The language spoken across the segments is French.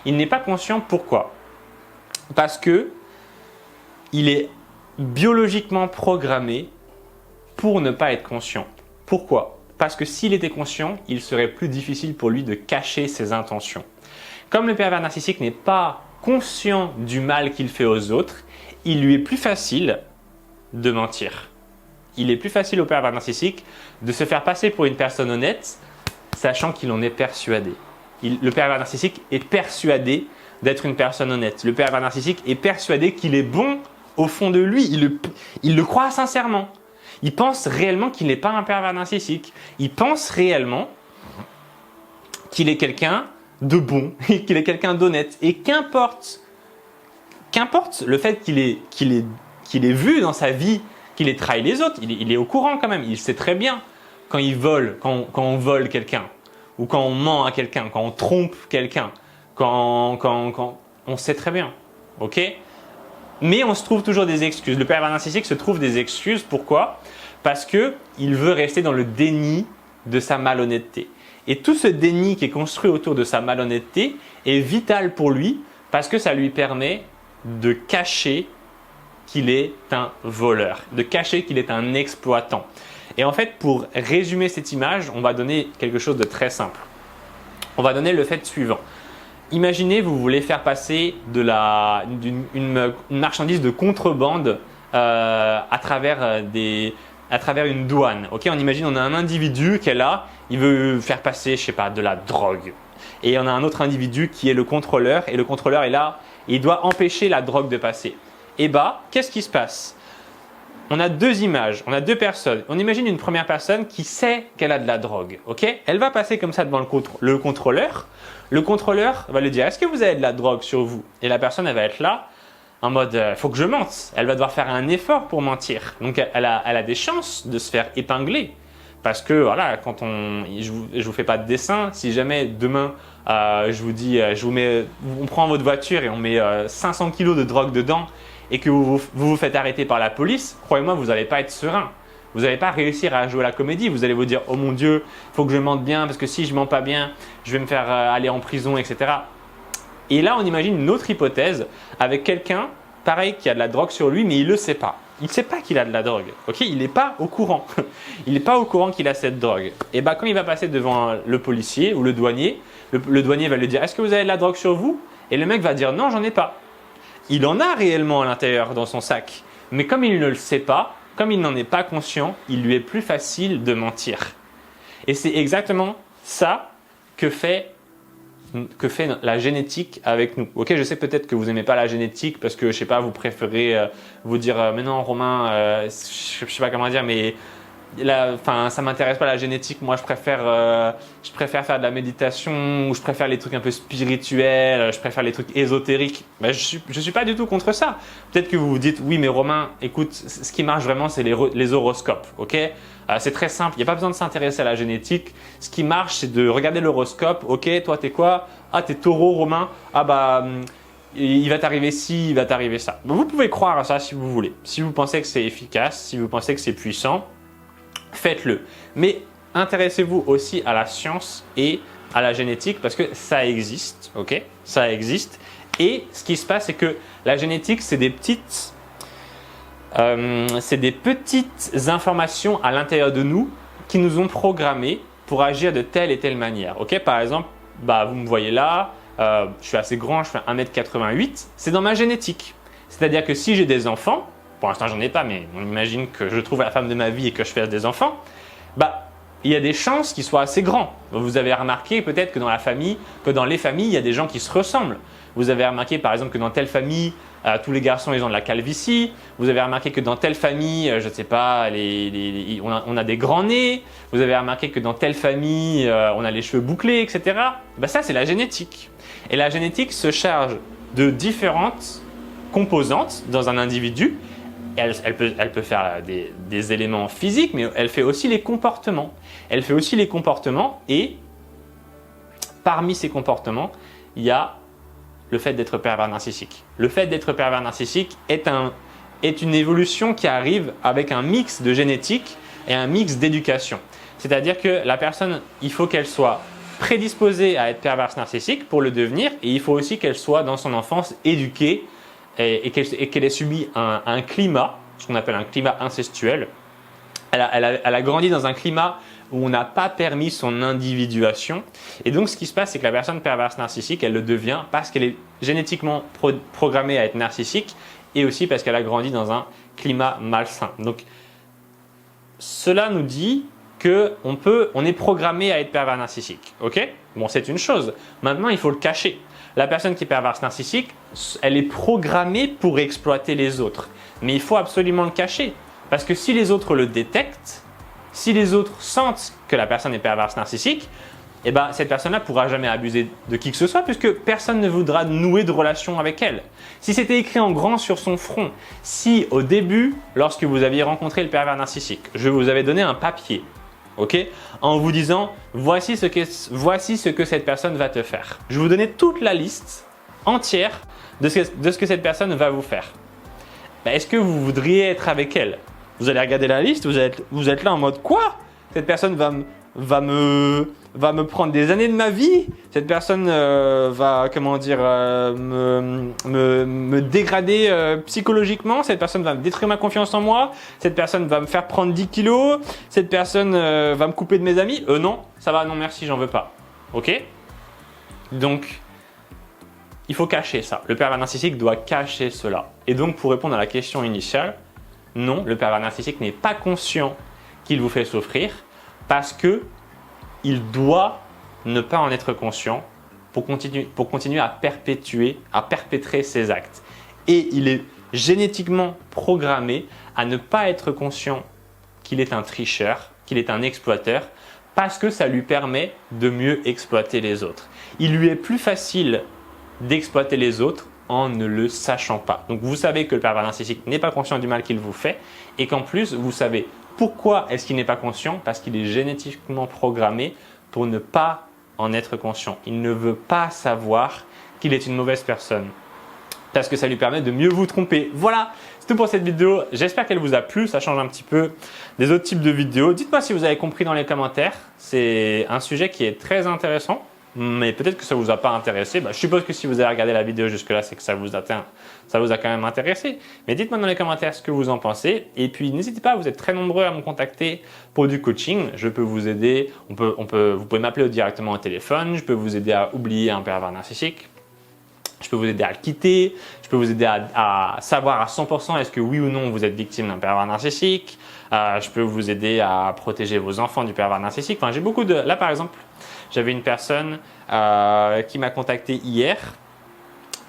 Il n'est pas conscient, pourquoi? Parce que il est biologiquement programmé pour ne pas être conscient. Pourquoi? Parce que s'il était conscient, il serait plus difficile pour lui de cacher ses intentions. Comme le pervers narcissique n'est pas conscient du mal qu'il fait aux autres, il lui est plus facile de mentir. Il est plus facile au pervers narcissique de se faire passer pour une personne honnête, sachant qu'il en est persuadé. Le pervers narcissique est persuadé d'être une personne honnête. Le pervers narcissique est persuadé qu'il est bon au fond de lui. Il le croit sincèrement. Il pense réellement qu'il n'est pas un pervers narcissique. Il pense réellement qu'il est quelqu'un de bon, qu'il est quelqu'un d'honnête. Et qu'importe le fait qu'il ait vu dans sa vie qu'il ait trahi les autres, il est au courant quand même. Il sait très bien quand on vole quelqu'un, ou quand on ment à quelqu'un, quand on trompe quelqu'un, quand on sait très bien. Ok? Mais on se trouve toujours des excuses. Le pervers narcissique se trouve des excuses. Pourquoi? Parce qu'il veut rester dans le déni de sa malhonnêteté. Et tout ce déni qui est construit autour de sa malhonnêteté est vital pour lui parce que ça lui permet de cacher qu'il est un voleur, de cacher qu'il est un exploitant. Et en fait, pour résumer cette image, on va donner quelque chose de très simple. On va donner le fait suivant. Imaginez, vous voulez faire passer une marchandise de contrebande à travers une douane. Okay, on imagine on a un individu qui est là, il veut faire passer, je sais pas, de la drogue. Et on a un autre individu qui est le contrôleur, et le contrôleur est là, et il doit empêcher la drogue de passer. Et qu'est-ce qui se passe? On a deux images, on a deux personnes. On imagine une première personne qui sait qu'elle a de la drogue. Okay, elle va passer comme ça devant le contrôleur. Le contrôleur va lui dire « Est-ce que vous avez de la drogue sur vous ?» Et la personne, elle va être là en mode « Faut que je mente ». Elle va devoir faire un effort pour mentir. Donc, elle a des chances de se faire épingler. Parce que, voilà, je vous fais pas de dessin. Si jamais demain, je vous dis, on prend votre voiture et on met 500 kilos de drogue dedans et que vous faites arrêter par la police, croyez-moi, vous n'allez pas être serein. Vous n'allez pas réussir à jouer la comédie. Vous allez vous dire « Oh mon Dieu, il faut que je mente bien parce que si je ne mens pas bien, je vais me faire aller en prison, etc. » Et là, on imagine une autre hypothèse avec quelqu'un, pareil, qui a de la drogue sur lui, mais il ne le sait pas. Il ne sait pas qu'il a de la drogue. Okay, il n'est pas au courant. Il n'est pas au courant qu'il a cette drogue. Et quand il va passer devant le policier ou le douanier, le douanier va lui dire « Est-ce que vous avez de la drogue sur vous ?» Et le mec va dire « Non, j'en ai pas. » Il en a réellement à l'intérieur dans son sac. Mais comme il ne le sait pas, comme il n'en est pas conscient, il lui est plus facile de mentir. Et c'est exactement ça que fait la génétique avec nous. Ok, je sais peut-être que vous n'aimez pas la génétique parce que, je sais pas, vous préférez vous dire « Mais non, Romain, je sais pas comment dire, mais ça m'intéresse pas la génétique. Moi, je préfère faire de la méditation ou je préfère les trucs un peu spirituels, je préfère les trucs ésotériques. » Je suis pas du tout contre ça. Peut-être que vous vous dites « Oui, mais Romain, écoute, ce qui marche vraiment, c'est les horoscopes. Ok, c'est très simple. Il n'y a pas besoin de s'intéresser à la génétique. Ce qui marche, c'est de regarder l'horoscope. Ok, toi, t'es quoi? Ah, t'es Taureau, Romain. Ah il va t'arriver ci, il va t'arriver ça. » Vous pouvez croire à ça si vous voulez. Si vous pensez que c'est efficace, si vous pensez que c'est puissant, faites-le. Mais intéressez-vous aussi à la science et à la génétique parce que ça existe. Ok, ça existe. Et ce qui se passe, c'est que la génétique, c'est des petites informations à l'intérieur de nous qui nous ont programmés pour agir de telle et telle manière. Ok, par exemple, vous me voyez là, je suis assez grand, je fais 1m88, c'est dans ma génétique. C'est-à-dire que si j'ai des enfants, pour l'instant j'en ai pas, mais on imagine que je trouve la femme de ma vie et que je fasse des enfants, il y a des chances qu'ils soient assez grands. Vous avez remarqué peut-être que dans les familles, il y a des gens qui se ressemblent. Vous avez remarqué par exemple que dans telle famille, tous les garçons ils ont de la calvitie. Vous avez remarqué que dans telle famille, je ne sais pas, on a des grands nez. Vous avez remarqué que dans telle famille, on a les cheveux bouclés, etc. Ça c'est la génétique. Et la génétique se charge de différentes composantes dans un individu. Elle peut faire des éléments physiques, mais elle fait aussi les comportements. Elle fait aussi les comportements et parmi ces comportements, il y a le fait d'être pervers narcissique. Le fait d'être pervers narcissique est une évolution qui arrive avec un mix de génétique et un mix d'éducation. C'est-à-dire que la personne, il faut qu'elle soit prédisposée à être perverse narcissique pour le devenir, et il faut aussi qu'elle soit dans son enfance éduquée et qu'elle ait subi un climat, ce qu'on appelle un climat incestuel. Elle a grandi dans un climat où on n'a pas permis son individuation. Et donc, ce qui se passe, c'est que la personne perverse narcissique, elle le devient parce qu'elle est génétiquement programmée à être narcissique et aussi parce qu'elle a grandi dans un climat malsain. Donc, cela nous dit qu'on est programmé à être pervers narcissique. Ok? Bon, c'est une chose. Maintenant, il faut le cacher. La personne qui est perverse narcissique, elle est programmée pour exploiter les autres. Mais il faut absolument le cacher. Parce que si les autres le détectent, si les autres sentent que la personne est perverse narcissique, eh ben, cette personne-là ne pourra jamais abuser de qui que ce soit puisque personne ne voudra nouer de relation avec elle. Si c'était écrit en grand sur son front, si au début, lorsque vous aviez rencontré le pervers narcissique, je vous avais donné un papier, okay, en vous disant « voici ce que cette personne va te faire ». Je vous donnais toute la liste entière de ce que cette personne va vous faire. Ben, est-ce que vous voudriez être avec elle? Vous allez regarder la liste, vous êtes là en mode quoi? Cette personne va me prendre des années de ma vie. Cette personne va, comment dire, me dégrader psychologiquement. Cette personne va me détruire ma confiance en moi. Cette personne va me faire prendre 10 kilos. Cette personne va me couper de mes amis. Non, ça va, non merci, j'en veux pas. Ok? Donc, il faut cacher ça. Le pervers narcissique doit cacher cela. Et donc, pour répondre à la question initiale, non, le pervers narcissique n'est pas conscient qu'il vous fait souffrir parce qu'il doit ne pas en être conscient pour continuer à perpétrer ses actes. Et il est génétiquement programmé à ne pas être conscient qu'il est un tricheur, qu'il est un exploiteur, parce que ça lui permet de mieux exploiter les autres. Il lui est plus facile d'exploiter les autres en ne le sachant pas. Donc vous savez que le pervers narcissique n'est pas conscient du mal qu'il vous fait et qu'en plus vous savez pourquoi est-ce qu'il n'est pas conscient, parce qu'il est génétiquement programmé pour ne pas en être conscient. Il ne veut pas savoir qu'il est une mauvaise personne parce que ça lui permet de mieux vous tromper. Voilà, c'est tout pour cette vidéo. J'espère qu'elle vous a plu. Ça change un petit peu des autres types de vidéos. Dites-moi si vous avez compris dans les commentaires. C'est un sujet qui est très intéressant. Mais peut-être que ça ne vous a pas intéressé. Je suppose que si vous avez regardé la vidéo jusque-là, c'est que ça vous a quand même intéressé. Mais dites-moi dans les commentaires ce que vous en pensez. Et puis, n'hésitez pas, vous êtes très nombreux à me contacter pour du coaching. Je peux vous aider. Vous pouvez m'appeler directement au téléphone. Je peux vous aider à oublier un pervers narcissique. Je peux vous aider à le quitter. Je peux vous aider à savoir à 100% est-ce que oui ou non vous êtes victime d'un pervers narcissique. Je peux vous aider à protéger vos enfants du pervers narcissique. Enfin, j'ai beaucoup de… Là, par exemple… J'avais une personne qui m'a contacté hier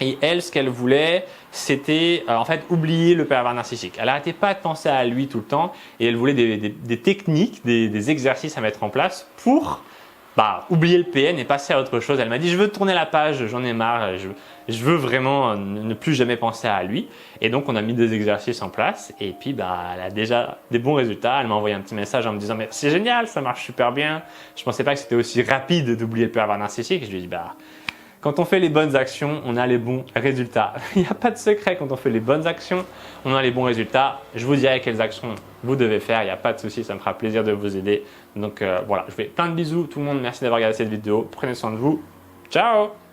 et elle, ce qu'elle voulait, c'était en fait oublier le pervers narcissique. Elle n'arrêtait pas de penser à lui tout le temps et elle voulait des techniques, des exercices à mettre en place pour oublier le PN et passer à autre chose. Elle m'a dit « je veux tourner la page, j'en ai marre, je veux vraiment ne plus jamais penser à lui ». Et donc, on a mis des exercices en place et puis elle a déjà des bons résultats. Elle m'a envoyé un petit message en me disant « mais c'est génial, ça marche super bien. Je ne pensais pas que c'était aussi rapide d'oublier le pervers narcissique ». Et je lui ai dit « quand on fait les bonnes actions, on a les bons résultats. Il n'y a pas de secret, quand on fait les bonnes actions, on a les bons résultats. Je vous dirai quelles actions vous devez faire, il n'y a pas de souci, ça me fera plaisir de vous aider. Donc voilà, je vous fais plein de bisous tout le monde, merci d'avoir regardé cette vidéo, prenez soin de vous, ciao!